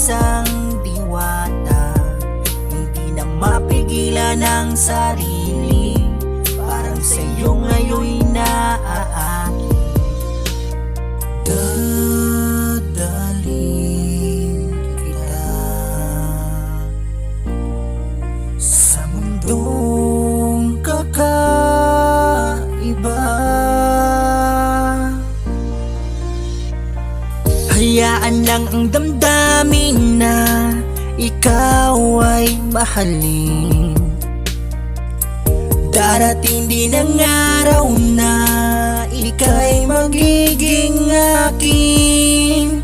isang diwata, hindi na mapigilan ang sarili, parang sa'yo ngayon'y naaakit. Dadalhin kita sa mundong kakaiba. Hayaan lang ang damdamin na ikaw ay mahalin. Darating din ang araw na ika'y magiging akin.